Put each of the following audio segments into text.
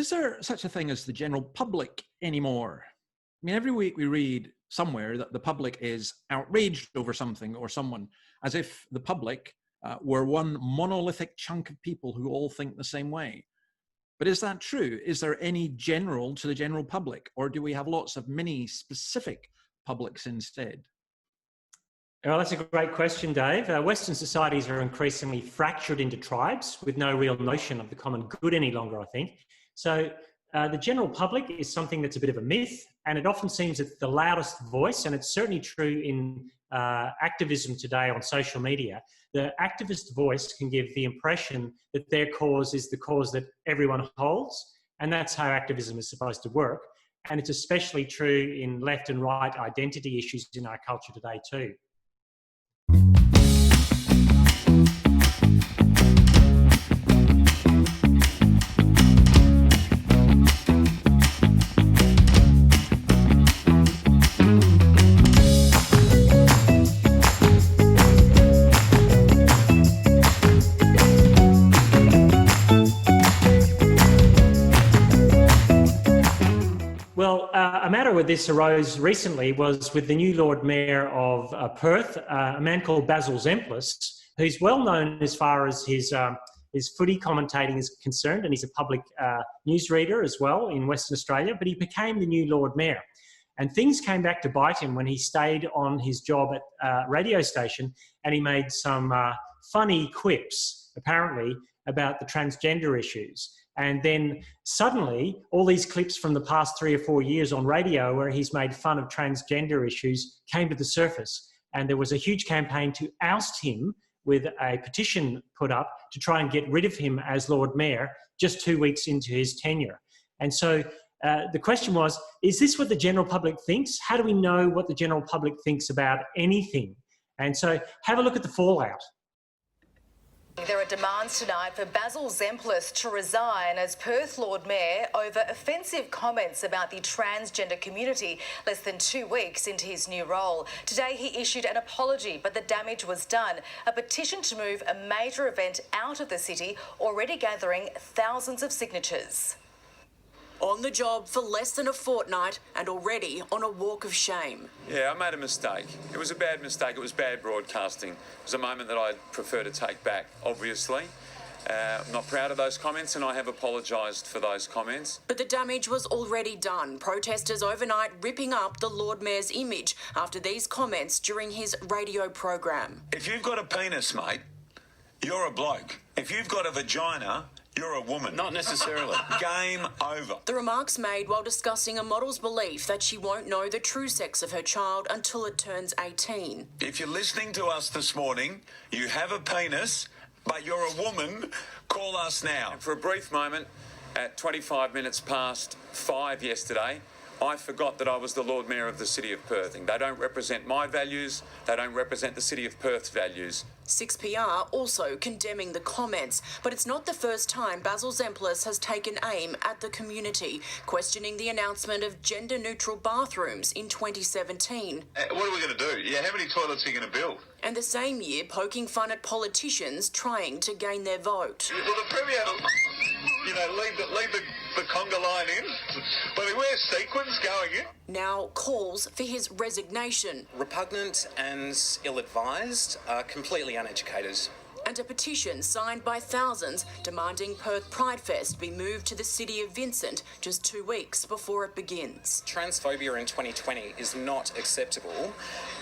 is there such a thing as the general public anymore? I mean, every week we read somewhere that the public is outraged over something or someone, as if the public were one monolithic chunk of people who all think the same way. But is that true? Is there any general to the general public, or do we have lots of mini specific publics instead? Well, that's a great question, Dave. Western societies are increasingly fractured into tribes with no real notion of the common good any longer, I think. So the general public is something that's a bit of a myth, and it often seems it's the loudest voice, and it's certainly true in activism today on social media. The activist voice can give the impression that their cause is the cause that everyone holds, and that's how activism is supposed to work. And it's especially true in left and right identity issues in our culture today too. Well, a matter where this arose recently was with the new Lord Mayor of Perth, a man called Basil, who's well known as far as his footy commentating is concerned, and he's a public newsreader as well in Western Australia, but he became the new Lord Mayor. And things came back to bite him when he stayed on his job at a radio station, and he made some funny quips, apparently, about the transgender issues. And then suddenly, all these clips from the past 3 or 4 years on radio where he's made fun of transgender issues came to the surface. And there was a huge campaign to oust him with a petition put up to try and get rid of him as Lord Mayor just 2 weeks into his tenure. And so the question was, is this what the general public thinks? How do we know what the general public thinks about anything? And so have a look at the fallout. There are demands tonight for Basil to resign as Perth Lord Mayor over offensive comments about the transgender community less than 2 weeks into his new role. Today he issued an apology, but the damage was done. A petition to move a major event out of the city already gathering thousands of signatures. On the job for less than a fortnight and already on a walk of shame. Yeah, I made a mistake. It was a bad mistake. It was bad broadcasting. It was a moment that I'd prefer to take back, obviously. I'm not proud of those comments, and I have apologised for those comments. But the damage was already done. Protesters overnight ripping up the Lord Mayor's image after these comments during his radio program. If you've got a penis, mate, you're a bloke. If you've got a vagina, you're a woman. Not necessarily. Game over. The remarks made while discussing a model's belief that she won't know the true sex of her child until it turns 18. If you're listening to us this morning, you have a penis, but you're a woman, call us now. And for a brief moment, at 25 minutes past 5 yesterday, I forgot that I was the Lord Mayor of the City of Perth. They don't represent my values. They don't represent the City of Perth's values. 6PR also condemning the comments, but it's not the first time Basil has taken aim at the community, questioning the announcement of gender-neutral bathrooms in 2017. What are we going to do? Yeah, how many toilets are you going to build? And the same year poking fun at politicians trying to gain their vote. Well, the Premier, leave the conga line in, but he wears sequins going in. Now calls for his resignation. Repugnant and ill-advised, completely uneducated. And a petition signed by thousands demanding Perth Pride Fest be moved to the city of Vincent just 2 weeks before it begins. Transphobia in 2020 is not acceptable,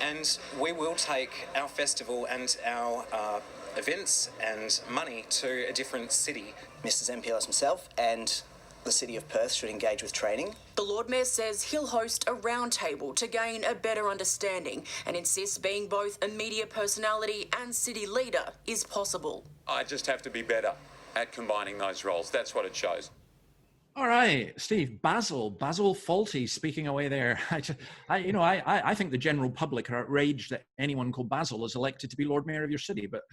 and we will take our festival and our events and money to a different city. Mrs MPLS himself and the City of Perth should engage with training. The Lord Mayor says he'll host a roundtable to gain a better understanding and insists being both a media personality and city leader is possible. I just have to be better at combining those roles. That's what it shows. All right, Steve, Basil Fawlty speaking away there. I think the general public are outraged that anyone called Basil is elected to be Lord Mayor of your city, but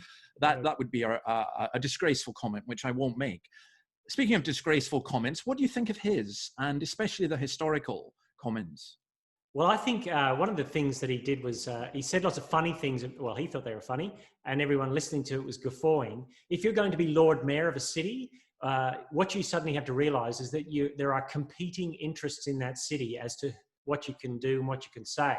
that would be a disgraceful comment, which I won't make. Speaking of disgraceful comments, what do you think of his, and especially the historical comments? Well, I think one of the things that he did was he said lots of funny things. Well, he thought they were funny, and everyone listening to it was guffawing. If you're going to be Lord Mayor of a city, what you suddenly have to realise is that there are competing interests in that city as to what you can do and what you can say.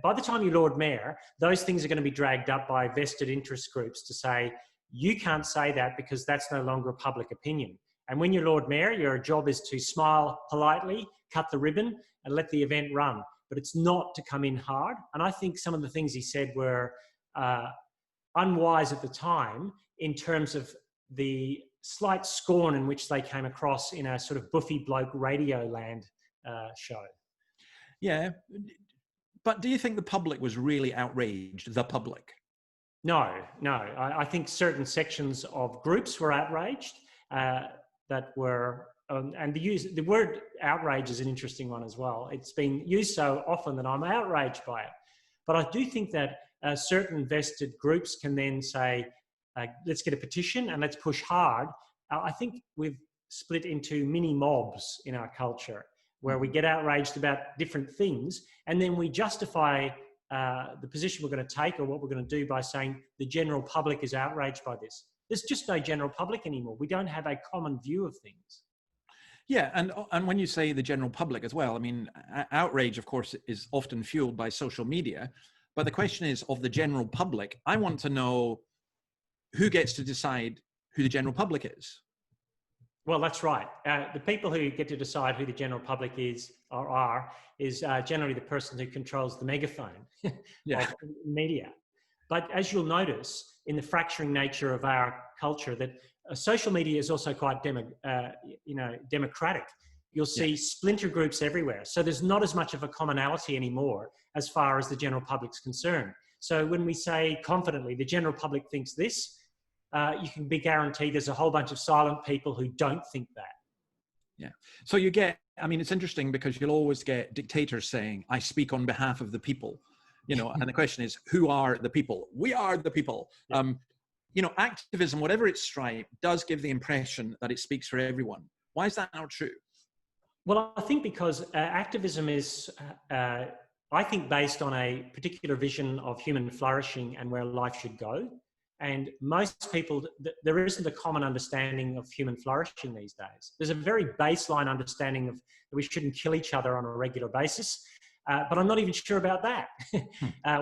By the time you're Lord Mayor, those things are going to be dragged up by vested interest groups to say, you can't say that because that's no longer a public opinion. And when you're Lord Mayor, your job is to smile politely, cut the ribbon, and let the event run. But it's not to come in hard. And I think some of the things he said were unwise at the time in terms of the slight scorn in which they came across in a sort of Buffy bloke Radio Land show. Yeah. But do you think the public was really outraged, the public? No. I think certain sections of groups were outraged that were, and the word outrage is an interesting one as well. It's been used so often that I'm outraged by it. But I do think that certain vested groups can then say, let's get a petition and let's push hard. I think we've split into mini mobs in our culture where we get outraged about different things and then we justify the position we're going to take or what we're going to do by saying the general public is outraged by this. There's just no general public anymore. We don't have a common view of things. Yeah, and when you say the general public as well, I mean, outrage, of course, is often fueled by social media. But the question is, of the general public, I want to know who gets to decide who the general public is. Well, that's right. The people who get to decide who the general public is or are is generally the person who controls the megaphone of media. But as you'll notice in the fracturing nature of our culture, that social media is also quite democratic. You'll see splinter groups everywhere. So there's not as much of a commonality anymore as far as the general public's concerned. So when we say confidently, the general public thinks this, you can be guaranteed there's a whole bunch of silent people who don't think that. Yeah. So you get, I mean, it's interesting because you'll always get dictators saying, I speak on behalf of the people, you know, and the question is, who are the people? We are the people. Yeah. You know, activism, whatever its stripe, does give the impression that it speaks for everyone. Why is that not true? Well, I think because activism is, I think, based on a particular vision of human flourishing and where life should go. And most people, there isn't a common understanding of human flourishing these days. There's a very baseline understanding of that we shouldn't kill each other on a regular basis. But I'm not even sure about that.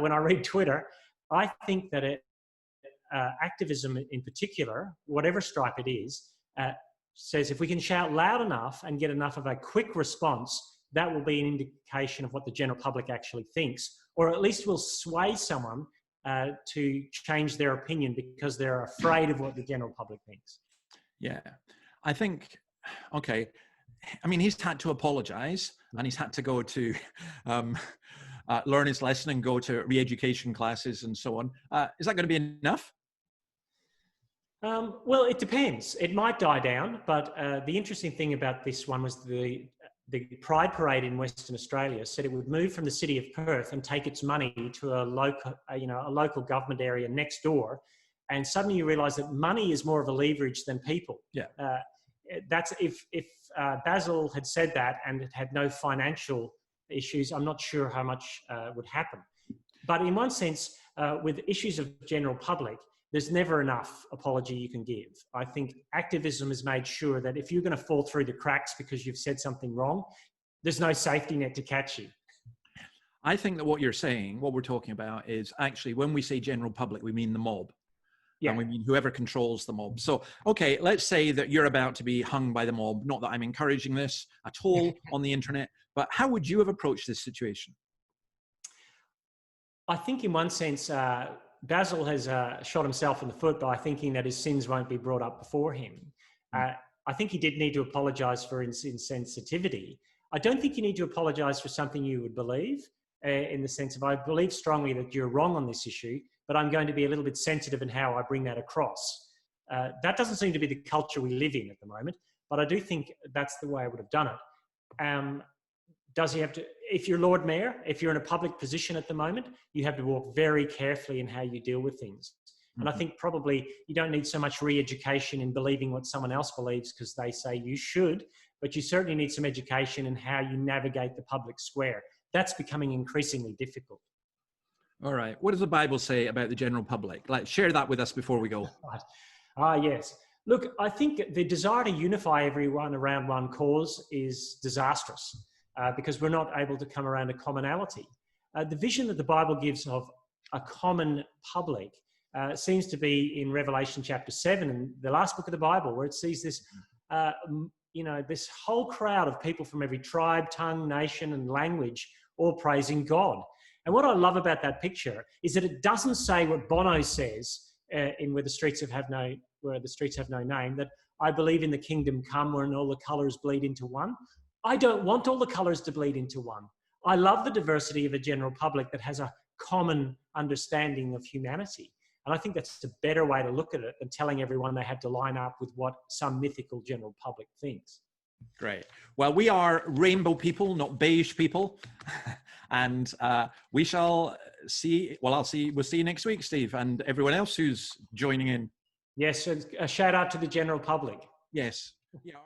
When I read Twitter, I think that activism in particular, whatever stripe it is, says if we can shout loud enough and get enough of a quick response, that will be an indication of what the general public actually thinks, or at least will sway someone to change their opinion because they're afraid of what the general public thinks. Yeah, I think, okay, I mean, he's had to apologize and he's had to go to learn his lesson and go to re-education classes and so on. Is that going to be enough? Well, it depends. It might die down, but the interesting thing about this one was the Pride Parade in Western Australia said it would move from the city of Perth and take its money to a local government area next door. And suddenly you realise that money is more of a leverage than people. Yeah. That's if Basil had said that and it had no financial issues, I'm not sure how much would happen. But in one sense, with issues of general public, there's never enough apology you can give. I think activism has made sure that if you're going to fall through the cracks because you've said something wrong, there's no safety net to catch you. I think that what you're saying, what we're talking about is actually when we say general public, we mean the mob. Yeah. And we mean whoever controls the mob. So, okay, let's say that you're about to be hung by the mob. Not that I'm encouraging this at all on the internet, but how would you have approached this situation? I think in one sense, Basil has shot himself in the foot by thinking that his sins won't be brought up before him. I think he did need to apologise for his insensitivity. I don't think you need to apologise for something you would believe, in the sense of I believe strongly that you're wrong on this issue, but I'm going to be a little bit sensitive in how I bring that across. That doesn't seem to be the culture we live in at the moment, but I do think that's the way I would have done it. Does he have to, if you're Lord Mayor, if you're in a public position at the moment, you have to walk very carefully in how you deal with things. And I think probably you don't need so much re-education in believing what someone else believes because they say you should, but you certainly need some education in how you navigate the public square. That's becoming increasingly difficult. All right. What does the Bible say about the general public? Like, share that with us before we go. Right. Yes. Look, I think the desire to unify everyone around one cause is disastrous because we're not able to come around a commonality. The vision that the Bible gives of a common public seems to be in Revelation chapter 7, and the last book of the Bible, where it sees this, this whole crowd of people from every tribe, tongue, nation, and language all praising God. And what I love about that picture is that it doesn't say what Bono says in Where the Streets Have No Name, that I believe in the kingdom come when all the colours bleed into one. I don't want all the colours to bleed into one. I love the diversity of a general public that has a common understanding of humanity. And I think that's a better way to look at it than telling everyone they have to line up with what some mythical general public thinks. Great. Well, we are rainbow people, not beige people. And we shall see, we'll see you next week, Steve, and everyone else who's joining in. Yes, a shout out to the general public. Yes. Yeah.